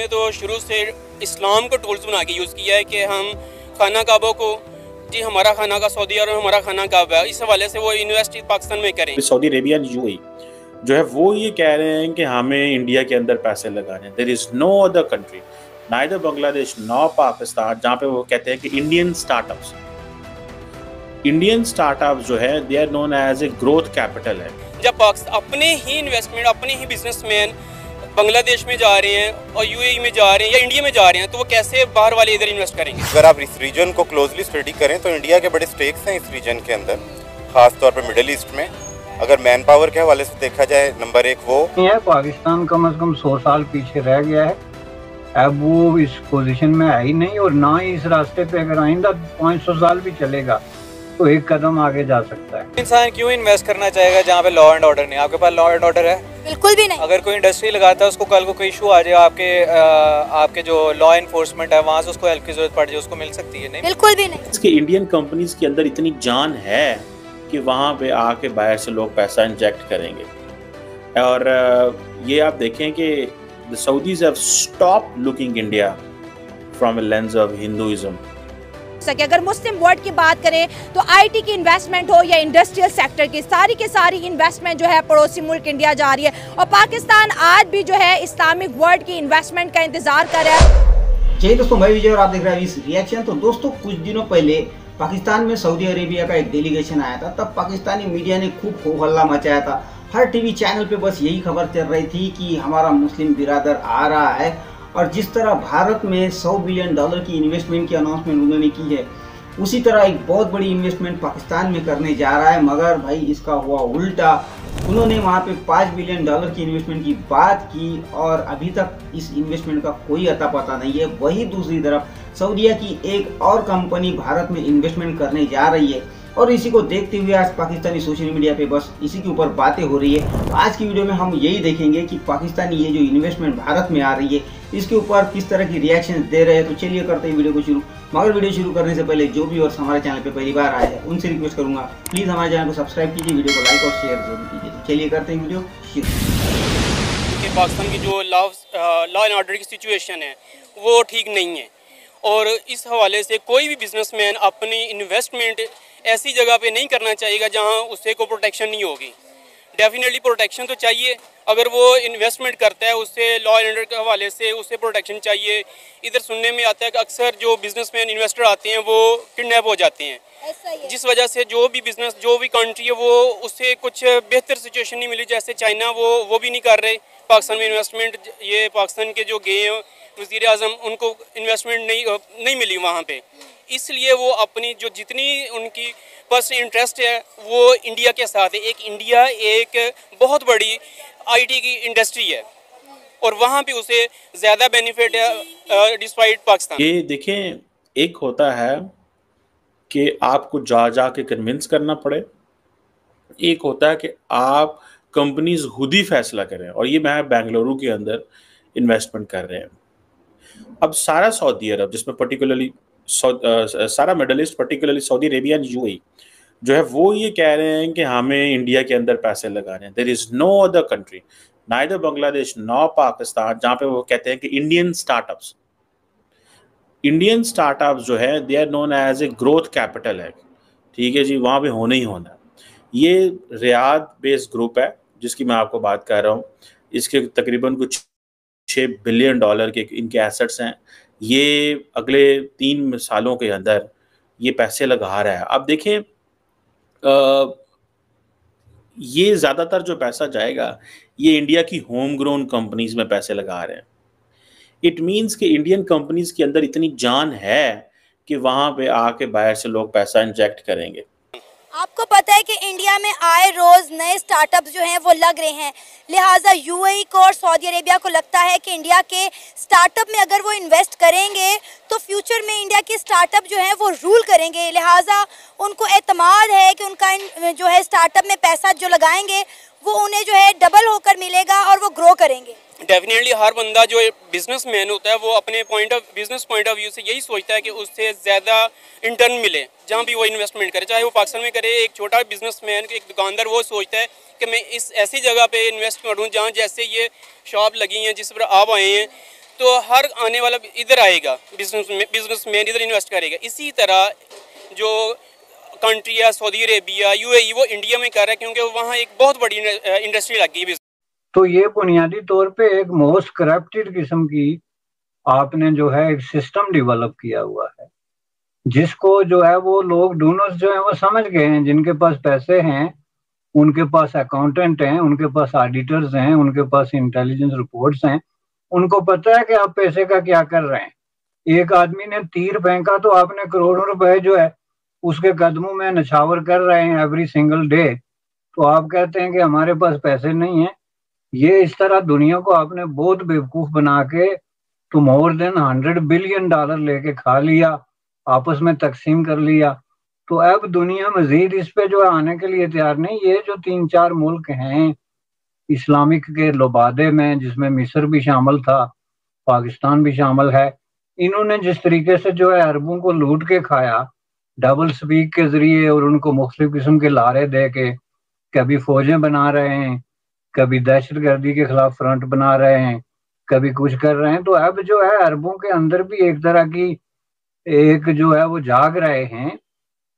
ने तो शुरू से इस्लाम को टूल्स बना के यूज़ किया है कि हम खाना काबा को जी हमारा खाना का सऊदी और हमारा खाना काबा है, इस हवाले से वो इन्वेस्ट पाकिस्तान में करें। सऊदी अरेबिया यूएई जो है वो ये कह रहे हैं कि हमें इंडिया के अंदर पैसे लगाने, there is no other country neither Bangladesh no Pakistan जहाँ पे वो कहते हैं कि इंडियन स्टार्टअप्स जो है they are known as a growth capital है। जब अपने ही इन्वेस्टमेंट अपने ही बिजनेसमैन बांग्लादेश में जा रहे हैं और यूएई में जा रहे हैं या इंडिया में जा रहे हैं, तो वो कैसे बाहर वाले इधर इन्वेस्ट करेंगे? अगर आप इस रीजन को क्लोजली स्टडी करें तो इंडिया के बड़े स्टेक्स हैं इस रीजन के अंदर, खास तौर पर मिडिल ईस्ट में। अगर मैन पावर के हवाले से देखा जाए, नंबर एक वो है, पाकिस्तान कम से कम 100 साल पीछे रह गया है, अब वो इस पोजीशन में है ही नहीं, और ना ही इस रास्ते पे अगर आइंदा 500 साल भी चलेगा तो एक कदम आगे जा सकता है। इंसान क्यों इन्वेस्ट करना चाहेगा जहाँ पे लॉ एंड ऑर्डर नहीं? आपके पास लॉ एंड ऑर्डर है? बिल्कुल भी नहीं। अगर कोई इंडस्ट्री लगाता है, उसको कल को कोई इशू आ जाए, आपके जो लॉ एनफोर्समेंट है वहाँ से उसको हेल्प की जरूरत पड़ जाए, उसको मिल सकती है? नहीं, बिल्कुल भी नहीं। इसके इंडियन कंपनीज के अंदर इतनी जान है कि वहाँ पे आके बाहर से लोग पैसा इंजेक्ट करेंगे। और ये आप देखें कि the Saudis have stopped looking India from a lens of Hinduism. अगर मुस्लिम वर्ल्ड की बात करें तो आईटी की इन्वेस्टमेंट हो या इंडस्ट्रियल सेक्टर की सारी इन्वेस्टमेंट जो है पड़ोसी मुल्क इंडिया जा रही है, और पाकिस्तान आज भी जो है इस्लामिक वर्ल्ड की इन्वेस्टमेंट का इंतजार कर रहा है। जय दोस्तों, मैं विजय और आप देख रहे हैं इस रिएक्शन। तो दोस्तों, कुछ दिनों पहले पाकिस्तान में सऊदी अरेबिया का एक डेलीगेशन आया था, तब पाकिस्तानी मीडिया ने खूब हो हल्ला मचाया था। हर टीवी चैनल पे बस यही खबर चल रही थी कि हमारा मुस्लिम बिरादर आ रहा है, और जिस तरह भारत में $100 बिलियन की इन्वेस्टमेंट की अनाउंसमेंट उन्होंने की है, उसी तरह एक बहुत बड़ी इन्वेस्टमेंट पाकिस्तान में करने जा रहा है। मगर भाई इसका हुआ उल्टा, उन्होंने वहाँ पे $5 बिलियन की इन्वेस्टमेंट की बात की और अभी तक इस इन्वेस्टमेंट का कोई अता पता नहीं है। वही दूसरी तरफ सऊदीया की एक और कंपनी भारत में इन्वेस्टमेंट करने जा रही है, और इसी को देखते हुए आज पाकिस्तानी सोशल मीडिया पे बस इसी के ऊपर बातें हो रही है। तो आज की वीडियो में हम यही देखेंगे कि पाकिस्तानी ये जो इन्वेस्टमेंट भारत में आ रही है, इसके ऊपर किस तरह की रिएक्शन दे रहे हैं। तो चलिए करते हैं वीडियो को शुरू। मगर वीडियो शुरू करने से पहले जो भी और हमारे चैनल पे पहली बार आए हैं उनसे रिक्वेस्ट करूंगा, प्लीज़ हमारे चैनल को सब्सक्राइब कीजिए, वीडियो को लाइक और शेयर जरूर कीजिए। तो चलिए करते हैं वीडियो शुरू। पाकिस्तान की जो लॉ एंड ऑर्डर की सिचुएशन है वो ठीक नहीं है, और इस हवाले से कोई भी बिजनेसमैन अपनी इन्वेस्टमेंट ऐसी जगह पे नहीं करना चाहिएगा जहां उससे कोई प्रोटेक्शन नहीं होगी। डेफिनेटली प्रोटेक्शन तो चाहिए, अगर वो इन्वेस्टमेंट करता है उससे लॉ एंड ऑर्डर के हवाले से उससे प्रोटेक्शन चाहिए। इधर सुनने में आता है कि अक्सर जो बिजनेसमैन इन्वेस्टर आते हैं वो किडनैप हो जाते हैं, जिस वजह से जो भी बिजनेस जो भी कंट्री है वो उससे कुछ बेहतर सिचुएशन नहीं मिली। जैसे चाइना वो भी नहीं कर रहे पाकिस्तान में इन्वेस्टमेंट। ये पाकिस्तान के जो गए हैं वज़ीर आज़म, उनको इन्वेस्टमेंट नहीं मिली वहाँ पे, इसलिए वो अपनी जो जितनी उनकी पर्सनल इंटरेस्ट है वो इंडिया के साथ है। इंडिया एक बहुत बड़ी आईटी की इंडस्ट्री है और वहाँ पे उसे ज़्यादा बेनिफिट है डिस्पाइट पाकिस्तान। ये देखें, एक होता है कि आपको जा के कन्विंस करना पड़े, एक होता है कि आप कंपनीज खुद ही फैसला करें। और ये मैं बेंगलुरु के अंदर इन्वेस्टमेंट कर रहे हैं। अब सारा सऊदी अरब, जिसमें पर्टिकुलरली सारा middle east, particularly Saudi Arabia and UAE जो है वो ये कह रहे हैं कि हमें इंडिया के अंदर पैसे लगाने, there is no other country neither Bangladesh no Pakistan जहाँ पे वो कहते हैं कि इंडियन स्टार्टअप्स जो है they are known as a growth capital है। ठीक है जी, वहाँ पे होना ही होना। ये रियाद बेस्ड ग्रुप है जिसकी मैं आपको बात कर रहा हूँ। इसके तकरीबन कुछ $6 बिलियन के इनके एसेट्स हैं। ये अगले 3 सालों के अंदर ये पैसे लगा रहा है। अब देखें, ये ज़्यादातर जो पैसा जाएगा ये इंडिया की होम ग्रोन कंपनीज में पैसे लगा रहे हैं। इट मीन्स कि इंडियन कंपनीज के अंदर इतनी जान है कि वहाँ पे आके बाहर से लोग पैसा इंजेक्ट करेंगे। आपको पता है कि इंडिया में आए रोज नए स्टार्टअप्स जो हैं वो लग रहे हैं, लिहाजा यूएई को और सऊदी अरेबिया को लगता है कि इंडिया के स्टार्टअप में अगर वो इन्वेस्ट करेंगे तो फ्यूचर में इंडिया के स्टार्टअप जो हैं वो रूल करेंगे। लिहाजा उनको एतमाद है कि उनका जो है स्टार्टअप में पैसा जो लगाएंगे वो उन्हें जो है डबल होकर मिलेगा और वो ग्रो करेंगे। डेफिनेटली हर बंदा जो बिजनेसमैन होता है वो अपने बिजनेस पॉइंट ऑफ व्यू से यही सोचता है कि उससे ज़्यादा रिटर्न मिले जहाँ भी वो इन्वेस्टमेंट करे, चाहे वो पाकिस्तान में करे। एक छोटा बिजनेसमैन, एक दुकानदार, वो सोचता है कि मैं इस ऐसी जगह पे इन्वेस्ट करूँ जहाँ जैसे ये शॉप लगी हैं जिस पर आप आए हैं, तो हर आने वाला इधर आएगा, बिजनेसमैन इधर इन्वेस्ट करेगा। इसी तरह जो कंट्री है सऊदी अरेबिया, यूएई, वो इंडिया में कर रहा है क्योंकि वहाँ एक बहुत बड़ी इंडस्ट्री लगी है। तो ये बुनियादी तौर पे एक मोस्ट करप्टेड किस्म की आपने जो है एक सिस्टम डेवलप किया हुआ है, जिसको जो है वो लोग डोनर्स जो है वो समझ गए हैं। जिनके पास पैसे हैं, उनके पास अकाउंटेंट हैं, उनके पास ऑडिटर्स हैं, उनके पास इंटेलिजेंस रिपोर्ट्स हैं, उनको पता है कि आप पैसे का क्या कर रहे हैं। एक आदमी ने तीर फेंका तो आपने करोड़ों रुपए जो है उसके कदमों में नछावर कर रहे हैं एवरी सिंगल डे, तो आप कहते हैं कि हमारे पास पैसे नहीं है। ये इस तरह दुनिया को आपने बहुत बेवकूफ बना के तो मोर देन $100 बिलियन लेके खा लिया, आपस में तकसीम कर लिया। तो अब दुनिया मजीद इस पे जो है आने के लिए तैयार नहीं। ये जो 3-4 मुल्क हैं इस्लामिक के लुबादे में, जिसमें मिस्र भी शामिल था, पाकिस्तान भी शामिल है, इन्होंने जिस तरीके से जो है अरबों को लूट के खाया डबल स्पीक के जरिए और उनको मुख्तलिफ किस्म के लारे दे के, कभी फौजें बना रहे हैं, कभी दहशतगर्दी के खिलाफ फ्रंट बना रहे हैं, कभी कुछ कर रहे हैं। तो अब जो है अरबों के अंदर भी एक तरह की एक जो है वो जाग रहे हैं,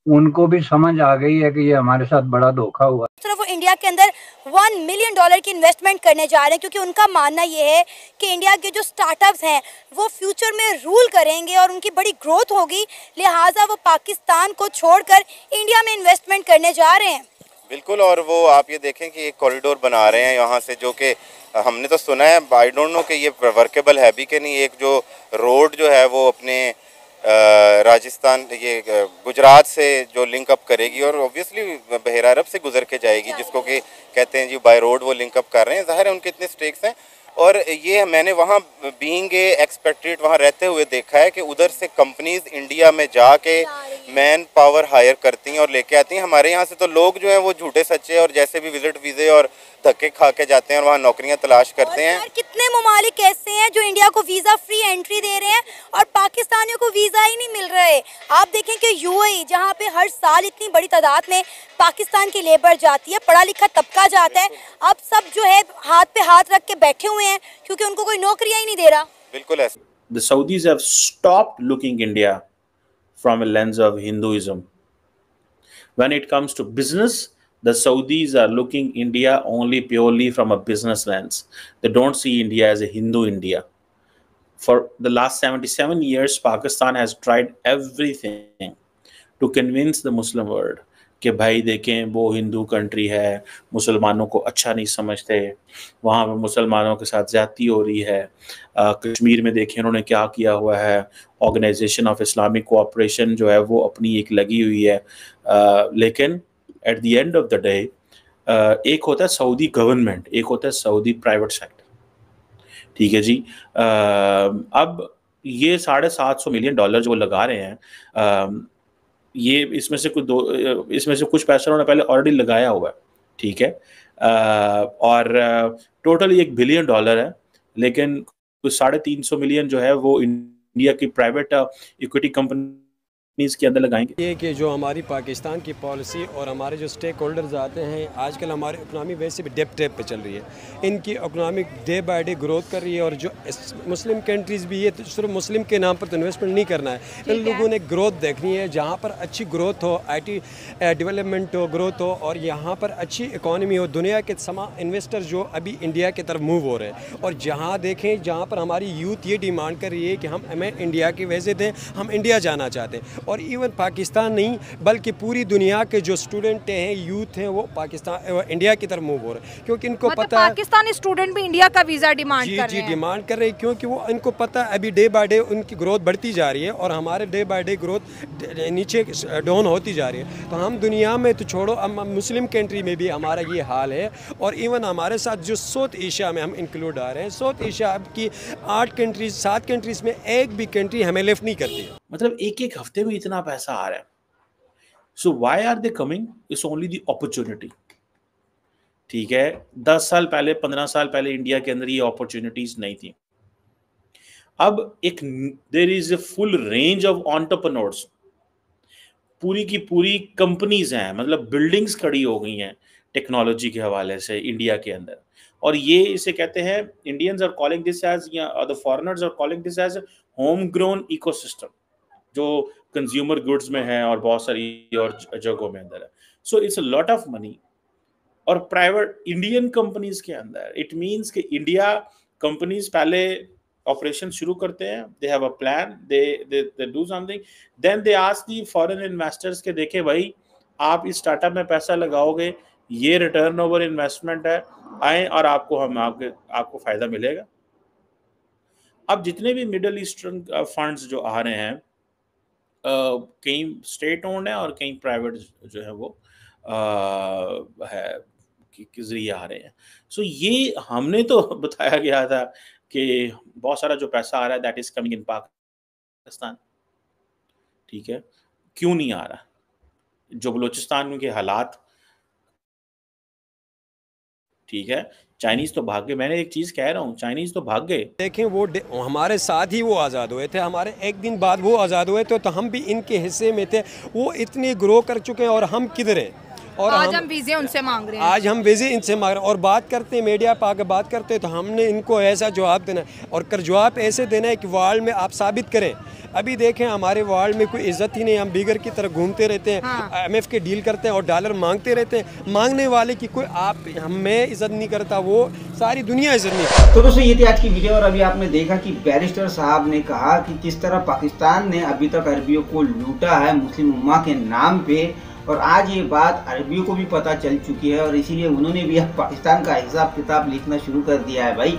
उनको भी समझ आ गई है कि ये हमारे साथ बड़ा धोखा हुआ। सिर्फ वो इंडिया के अंदर $1 मिलियन की इन्वेस्टमेंट करने जा रहे हैं, क्योंकि उनका मानना ये है कि इंडिया के जो स्टार्टअप्स हैं वो फ्यूचर में रूल करेंगे और उनकी बड़ी ग्रोथ होगी, लिहाजा वो पाकिस्तान को छोड़कर इंडिया में इन्वेस्टमेंट करने जा रहे हैं। बिल्कुल। और वो आप ये देखें कि एक कॉरिडोर बना रहे हैं यहाँ से, जो कि हमने तो सुना है, आई डोंट नो कि ये वर्केबल है भी कि नहीं। एक जो रोड जो है वो अपने राजस्थान, ये गुजरात से जो लिंक अप करेगी और ऑब्वियसली बहरा अरब से गुजर के जाएगी, जिसको कि कहते हैं जी बाय रोड वो लिंक अप कर रहे हैं। ज़ाहिर है उनके इतने स्टेक्स हैं। और ये मैंने वहाँ बीइंग ए एक्सपेक्टेड वहाँ रहते हुए देखा है कि उधर से कंपनीज इंडिया में जाके मैन पावर हायर करती हैं और लेके आती हैं। हमारे यहाँ से तो लोग जो हैं वो झूठे सच्चे और जैसे भी विजिट वीज़े और धक्के खा के जाते हैं और वहाँ नौकरियाँ तलाश करते हैं। कितने ममालिक ऐसे हैं जो इंडिया को वीज़ा फ्री एंट्री दे रहे हैं और पाकिस्तानियों को वीज़ा ही नहीं मिल रहे। आप देखें कि यूएई, जहाँ पे हर साल इतनी बड़ी तादाद में पाकिस्तान की लेबर जाती है, पढ़ा लिखा तबका जाता है, अब सब जो है हाथ पे हाथ रख के बैठे हुए हैं क्योंकि उनको कोई नौकरियां ही नहीं दे रहा। बिल्कुल ऐसे। The Saudis have stopped looking India from a lens of Hinduism. When it comes to business, the Saudis are looking India only purely from a business lens. They don't see India as a Hindu India. For the last 77 years, Pakistan has tried everything to convince the Muslim world कि भाई देखें वो Hindu country है, मुसलमानों को अच्छा नहीं समझते, वहाँ पे मुसलमानों के साथ ज़्यादती हो रही है। कश्मीर में देखें उन्होंने क्या किया हुआ है, ऑर्गेनाइजेशन ऑफ इस्लामिक कोऑपरेशन जो है वो अपनी एक लगी हुई है। लेकिन at the end of the day एक होता है सऊदी गवर्नमेंट, एक होता है सऊदी प्राइवेट सेक्टर, ठीक है जी। अब ये $750 मिलियन जो लगा रहे हैं, ये इसमें से कुछ पैसा उन्होंने पहले ऑलरेडी लगाया हुआ है, ठीक है। और टोटल $1 बिलियन है, लेकिन कुछ 350 मिलियन जो है वो इंडिया की प्राइवेट इक्विटी कंपनीज के अंदर लगाएंगे। ये कि जो हमारी पाकिस्तान की पॉलिसी और हमारे जो स्टेक होल्डर्स आते हैं, आजकल हमारी इकनॉमी वैसे भी डेप पे चल रही है, इनकी economy day by day growth कर रही है। और जो मुस्लिम कंट्रीज़ भी, ये तो सिर्फ मुस्लिम के नाम पर तो इन्वेस्टमेंट नहीं करना है, इन लोगों ने ग्रोथ देखनी है, जहाँ पर अच्छी ग्रोथ हो, IT डेवलपमेंट हो, ग्रोथ हो और यहाँ पर अच्छी इकॉनमी हो। दुनिया के तमाम इन्वेस्टर जो अभी इंडिया की तरफ मूव हो रहे हैं, और जहाँ देखें जहाँ पर हमारी यूथ ये डिमांड कर रही है कि हमें इंडिया के वैसे दें, हम इंडिया जाना चाहते हैं। और इवन पाकिस्तान नहीं बल्कि पूरी दुनिया के जो स्टूडेंट हैं, यूथ हैं, वो पाकिस्तान इंडिया की तरफ मूव हो रहे हैं, क्योंकि इनको पता है पाकिस्तानी स्टूडेंट भी इंडिया का वीज़ा डिमांड कर रहे हैं। डिमांड कर रहे हैं, क्योंकि वो इनको पता है अभी डे बाय डे उनकी ग्रोथ बढ़ती जा रही है और हमारे डे बाय डे ग्रोथ नीचे डाउन होती जा रही है। तो हम दुनिया में तो छोड़ो, मुस्लिम कंट्री में भी हमारा ये हाल है। और इवन हमारे साथ जो साउथ एशिया में हम इंक्लूड आ रहे हैं, साउथ एशिया की 7 कंट्रीज में एक भी कंट्री हमें लेफ्ट नहीं करती है। मतलब एक हफ्ते में इतना पैसा आ रहा है। So why are they coming? It's only the opportunity, ठीक है। 10 साल पहले, 15 साल पहले इंडिया के अंदर ये अपॉर्चुनिटीज नहीं थी। अब एक there is a full range of entrepreneurs, पूरी की पूरी कंपनीज हैं, मतलब बिल्डिंग्स खड़ी हो गई हैं टेक्नोलॉजी के हवाले से इंडिया के अंदर। और ये इसे कहते हैं, Indians are calling this as, या the foreigners are calling this as home grown ecosystem, जो कंज्यूमर गुड्स में है और बहुत सारी और जगहों में अंदर है। So it's a lot of money. और प्राइवेट इंडियन कंपनीज के अंदर इट मींस कि इंडिया कंपनीज पहले ऑपरेशन शुरू करते हैं, they have a plan, they do something, then they ask the foreign investors के देखे भाई आप इस स्टार्टअप में पैसा लगाओगे, ये रिटर्न ओवर इन्वेस्टमेंट है, आए और आपको फायदा मिलेगा। अब जितने भी मिडिल ईस्टर्न फंड्स जो आ रहे हैं, कई स्टेट ओन्ड है और कई प्राइवेट जो है वो है के जरिए आ रहे हैं। सो ये हमने तो बताया गया था कि बहुत सारा जो पैसा आ रहा है that is coming in Pakistan, ठीक है, क्यों नहीं आ रहा? जो बलूचिस्तान के हालात, ठीक है, चाइनीज तो भाग गए, मैंने एक चीज कह रहा हूँ, चाइनीज तो भाग गए। देखें वो हमारे साथ ही वो आज़ाद हुए थे, हमारे एक दिन बाद वो आज़ाद हुए थे, तो हम भी इनके हिस्से में थे। वो इतने ग्रो कर चुके हैं और हम किधर हैं? और आज हम वीज़े उनसे मांग रहे हैं, आज हम वीज़े इनसे मांग रहे हैं। और बात करते हैं मीडिया पर आके बात करते हैं तो हमने इनको ऐसा जवाब देना है, और जवाब ऐसे देना है कि वर्ल्ड में आप साबित करें। अभी देखें हमारे वर्ल्ड में कोई इज्जत ही नहीं, हम बीगर की तरह घूमते रहते हैं, IMF के डील करते हैं और डॉलर मांगते रहते हैं। मांगने वाले की कोई आप हमें इज्जत नहीं करता, वो सारी दुनिया इज्जत नहीं करती। तो दोस्तों ये थी आज की वीडियो, और अभी आपने देखा कि बैरिस्टर साहब ने कहा कि किस तरह पाकिस्तान ने अभी तक अरबियों को लूटा है मुस्लिम उम्मा के नाम पे, और आज ये बात अरबियों को भी पता चल चुकी है और इसीलिए उन्होंने भी अब पाकिस्तान का हिसाब किताब लिखना शुरू कर दिया है भाई।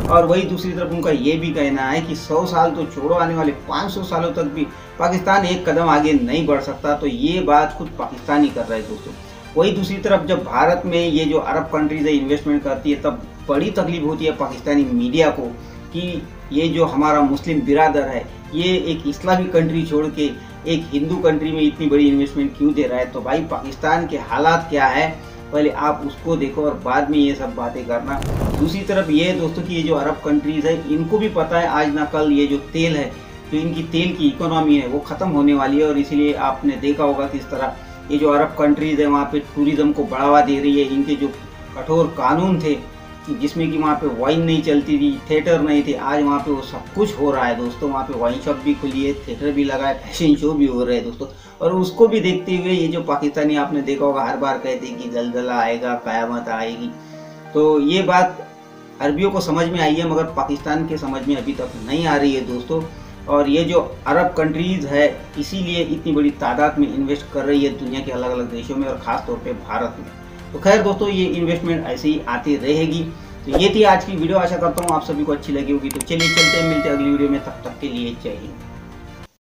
और वही दूसरी तरफ उनका ये भी कहना है कि 100 साल तो छोड़ो, आने वाले 500 सालों तक भी पाकिस्तान एक कदम आगे नहीं बढ़ सकता। तो ये बात खुद पाकिस्तान ही कर रहा है दोस्तों। वही दूसरी तरफ जब भारत में ये जो अरब कंट्रीज है इन्वेस्टमेंट करती है, तब बड़ी तकलीफ होती है पाकिस्तानी मीडिया को कि ये जो हमारा मुस्लिम बिरादर है ये एक इस्लामी कंट्री छोड़ के एक हिंदू कंट्री में इतनी बड़ी इन्वेस्टमेंट क्यों दे रहा है। तो भाई पाकिस्तान के हालात क्या है पहले आप उसको देखो और बाद में ये सब बातें करना। दूसरी तरफ ये दोस्तों कि ये जो अरब कंट्रीज है इनको भी पता है आज ना कल ये जो तेल है, जो इनकी तेल की इकोनॉमी है वो ख़त्म होने वाली है, और इसीलिए आपने देखा होगा किस तरह ये जो अरब कंट्रीज है वहाँ पे टूरिज्म को बढ़ावा दे रही है। इनके जो कठोर कानून थे जिसमें कि वहाँ पे वाइन नहीं चलती थी, थिएटर नहीं थे, आज वहाँ पे वो सब कुछ हो रहा है दोस्तों। वहाँ पे वाइन शॉप भी खुली है, थिएटर भी लगा है, फैशन शो भी हो रहे हैं दोस्तों। और उसको भी देखते हुए ये जो पाकिस्तानी आपने देखा होगा हर बार कहते हैं कि जलजला आएगा, क़यामत आएगी। तो ये बात अरबियों को समझ में आई है मगर पाकिस्तान के समझ में अभी तक नहीं आ रही है दोस्तों। और ये जो अरब कंट्रीज़ है इसीलिए इतनी बड़ी तादाद में इन्वेस्ट कर रही है दुनिया के अलग अलग देशों में और ख़ास तौर पे भारत में। तो खैर दोस्तों ये इन्वेस्टमेंट ऐसे ही आती रहेगी। तो ये थी आज की वीडियो, आशा करता हूँ आप सभी को अच्छी लगी होगी। तो चलिए चलते हैं, मिलते हैं अगली वीडियो में, तब तक के लिए जय हिंद।